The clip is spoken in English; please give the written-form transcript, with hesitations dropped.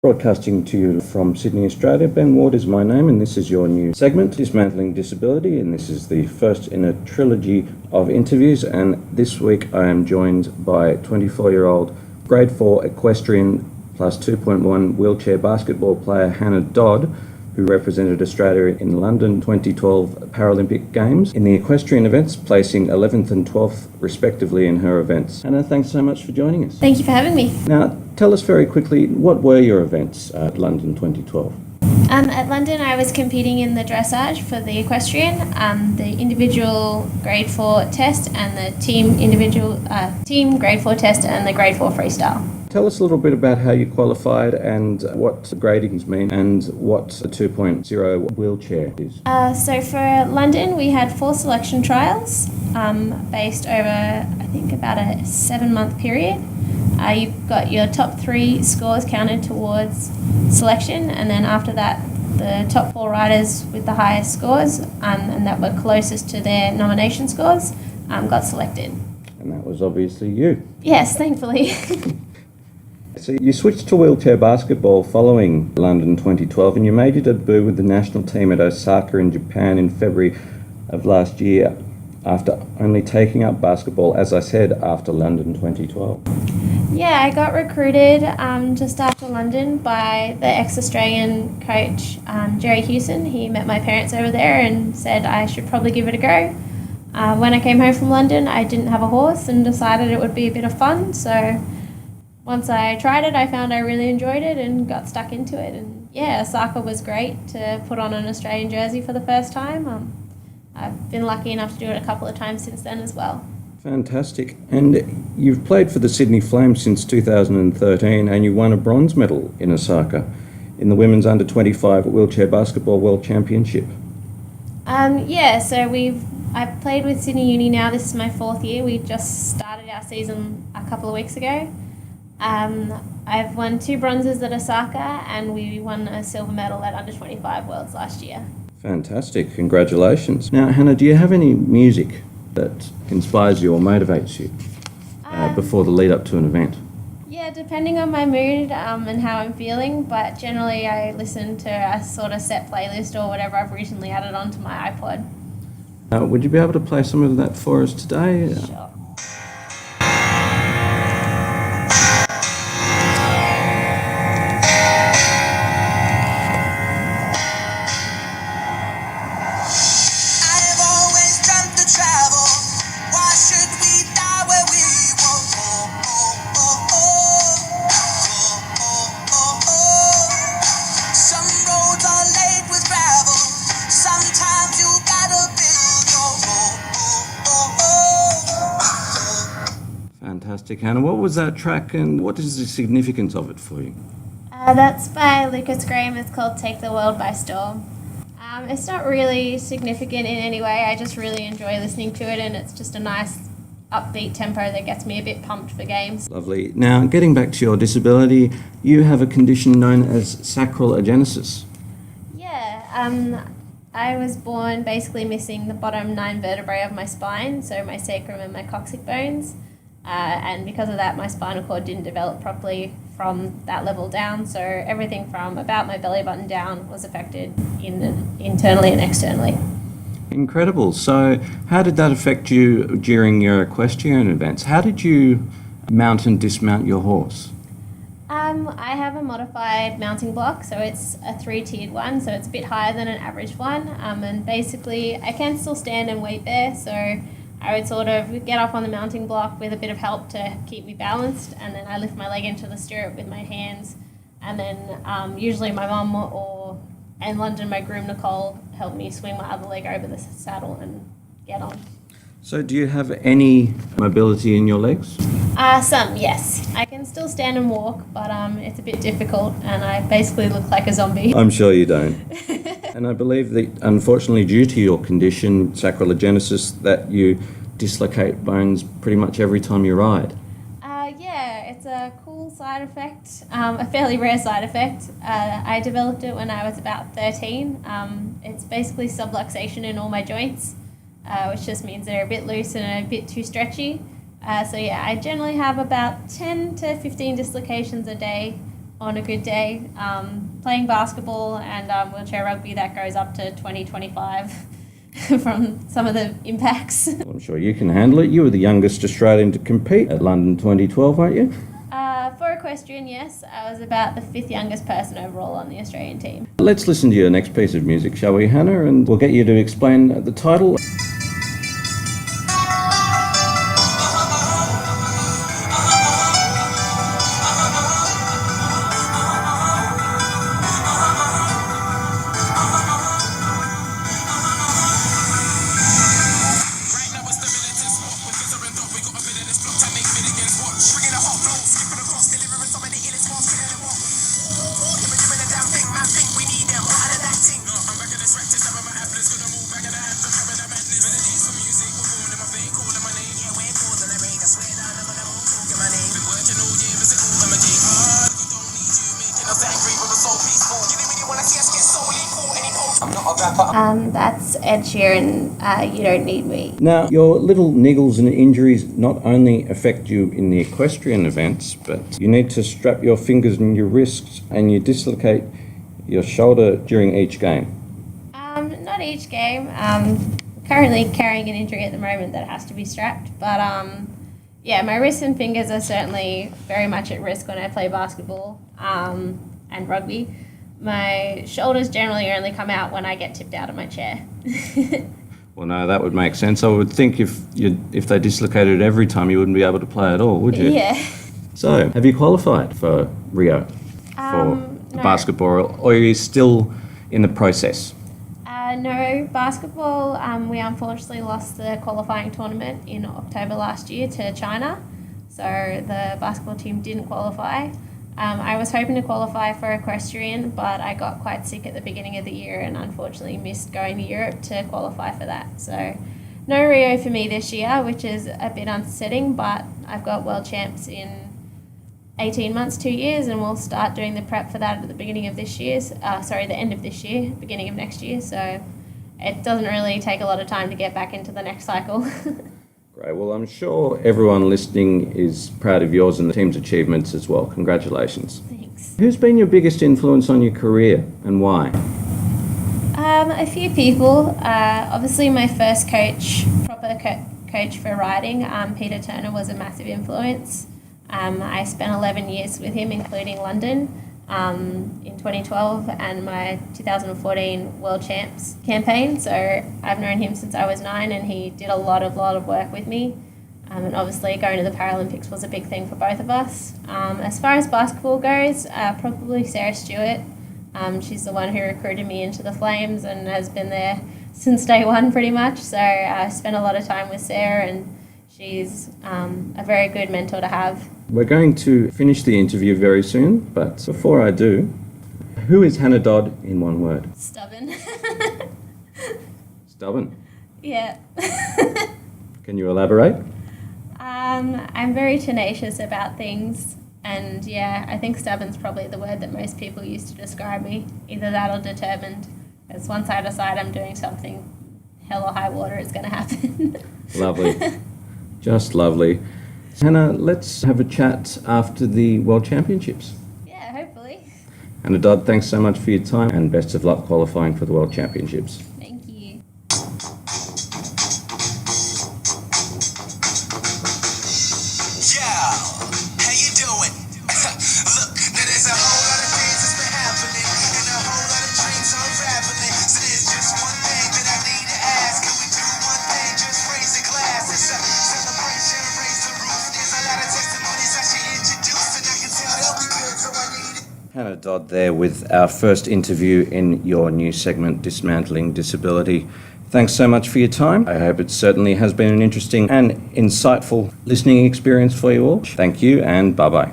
Broadcasting to you from Sydney, Australia. Ben Ward is my name, and this is your new segment, Dismantling Disability, and this is the first in a trilogy of interviews. And this week I am joined by 24-year-old grade 4 equestrian plus 2.1 wheelchair basketball player Hannah Dodd, who represented Australia in London 2012 Paralympic Games in the equestrian events, placing 11th and 12th respectively in her events. Hannah, thanks so much for joining us. Thank you for having me. Now, tell us very quickly, what were your events at London 2012? At London, I was competing in the dressage for the equestrian, the individual grade 4 test and the team grade 4 test and the grade 4 freestyle. Tell us a little bit about how you qualified and what gradings mean and what a 2.0 wheelchair is. So for London, we had 4 selection trials based over, I think, about a 7-month period. You've got your top 3 scores counted towards selection, and then after that, the top 4 riders with the highest scores and that were closest to their nomination scores got selected. And that was obviously you. Yes, thankfully. So you switched to wheelchair basketball following London 2012, and you made your debut with the national team at Osaka in Japan in February of last year, after only taking up basketball, as I said, after London 2012. Yeah, I got recruited just after London by the ex-Australian coach, Jerry Hewson. He met my parents over there and said I should probably give it a go. When I came home from London, I didn't have a horse and decided it would be a bit of fun, so once I tried it, I found I really enjoyed it and got stuck into it. And yeah, Osaka was great to put on an Australian jersey for the first time. I've been lucky enough to do it a couple of times since then as well. Fantastic. And you've played for the Sydney Flames since 2013, and you won a bronze medal in Osaka in the Women's Under-25 Wheelchair Basketball World Championship. I've played with Sydney Uni now. This is my 4th year. We just started our season a couple of weeks ago. I've won 2 bronzes at Osaka, and we won a silver medal at Under-25 Worlds last year. Fantastic. Congratulations. Now, Hannah, do you have any music that inspires you or motivates you before the lead up to an event? Yeah, depending on my mood and how I'm feeling, but generally I listen to a sort of set playlist or whatever I've recently added onto my iPod. Would you be able to play some of that for us today? Sure. Fantastic, Hannah. What was that track and what is the significance of it for you? That's by Lucas Graham. It's called Take the World by Storm. It's not really significant in any way. I just really enjoy listening to it, and it's just a nice upbeat tempo that gets me a bit pumped for games. Lovely. Now, getting back to your disability, you have a condition known as sacral agenesis. Yeah, I was born basically missing the bottom 9 vertebrae of my spine, so my sacrum and my coccyx bones. And because of that, my spinal cord didn't develop properly from that level down, so everything from about my belly button down was affected internally and externally. Incredible. So how did that affect you during your equestrian events? How did you mount and dismount your horse? I have a modified mounting block, so it's a 3-tiered one, so it's a bit higher than an average one, and basically I can still stand and wait there, so I would sort of get up on the mounting block with a bit of help to keep me balanced, and then I lift my leg into the stirrup with my hands, and then usually my mum or in London my groom Nicole helped me swing my other leg over the saddle and get on. So do you have any mobility in your legs? Some, yes. I can still stand and walk, but it's a bit difficult, and I basically look like a zombie. I'm sure you don't. And I believe that, unfortunately, due to your condition, sacral agenesis, that you dislocate bones pretty much every time you ride. Yeah, it's a cool side effect, a fairly rare side effect. I developed it when I was about 13. It's basically subluxation in all my joints, which just means they're a bit loose and a bit too stretchy. So yeah, I generally have about 10 to 15 dislocations a day, on a good day. Playing basketball and wheelchair rugby, that goes up to 2025 from some of the impacts. Well, I'm sure you can handle it. You were the youngest Australian to compete at London 2012, aren't you? For equestrian, yes. I was about the 5th youngest person overall on the Australian team. Let's listen to your next piece of music, shall we, Hannah? And we'll get you to explain the title. That's Ed Sheeran, You Don't Need Me. Now, your little niggles and injuries not only affect you in the equestrian events, but you need to strap your fingers and your wrists and you dislocate your shoulder during each game. Not each game. Currently carrying an injury at the moment that has to be strapped, but yeah, my wrists and fingers are certainly very much at risk when I play basketball and rugby. My shoulders generally only come out when I get tipped out of my chair. Well, no, that would make sense. I would think if they dislocated every time, you wouldn't be able to play at all, would you? Yeah. So, have you qualified for Rio for No. basketball, or are you still in the process? No, basketball, we unfortunately lost the qualifying tournament in October last year to China, so the basketball team didn't qualify. I was hoping to qualify for equestrian, but I got quite sick at the beginning of the year and unfortunately missed going to Europe to qualify for that. So no Rio for me this year, which is a bit unsettling, but I've got world champs in 18 months, 2 years, and we'll start doing the prep for that at the beginning of this year, the end of this year, beginning of next year. So it doesn't really take a lot of time to get back into the next cycle. Great. Well, I'm sure everyone listening is proud of yours and the team's achievements as well. Congratulations. Thanks. Who's been your biggest influence on your career and why? A few people. Obviously, my first coach, proper coach for riding, Peter Turner, was a massive influence. I spent 11 years with him, including London in 2012 and my 2014 World Champs campaign. So I've known him since I was 9 and he did a lot of work with me. And obviously going to the Paralympics was a big thing for both of us. As far as basketball goes, probably Sarah Stewart. She's the one who recruited me into the Flames and has been there since day one pretty much. So I spent a lot of time with Sarah and she's a very good mentor to have. We're going to finish the interview very soon, but before I do, who is Hannah Dodd in one word? Stubborn. Stubborn. Yeah. Can you elaborate? I'm very tenacious about things, and yeah, I think stubborn's probably the word that most people use to describe me. Either that or determined, because once I decide I'm doing something, hell or high water, it's going to happen. Lovely. Just lovely. Hannah, let's have a chat after the World Championships. Yeah, hopefully. Hannah Dodd, thanks so much for your time and best of luck qualifying for the World Championships. Thank you. Yeah, how you doing? Look, now there's a whole lot of things that's been happening and a whole lot of dreams unraveling. So there's just one thing that I need to ask. Can we do one thing? Just raise a glass. It's a celebration, raise the roof. There's a lot of testimonies I should introduce and I can tell they'll be good, so I need it. Hannah Dodd there with our first interview in your new segment, Dismantling Disability. Thanks so much for your time. I hope it certainly has been an interesting and insightful listening experience for you all. Thank you and bye-bye.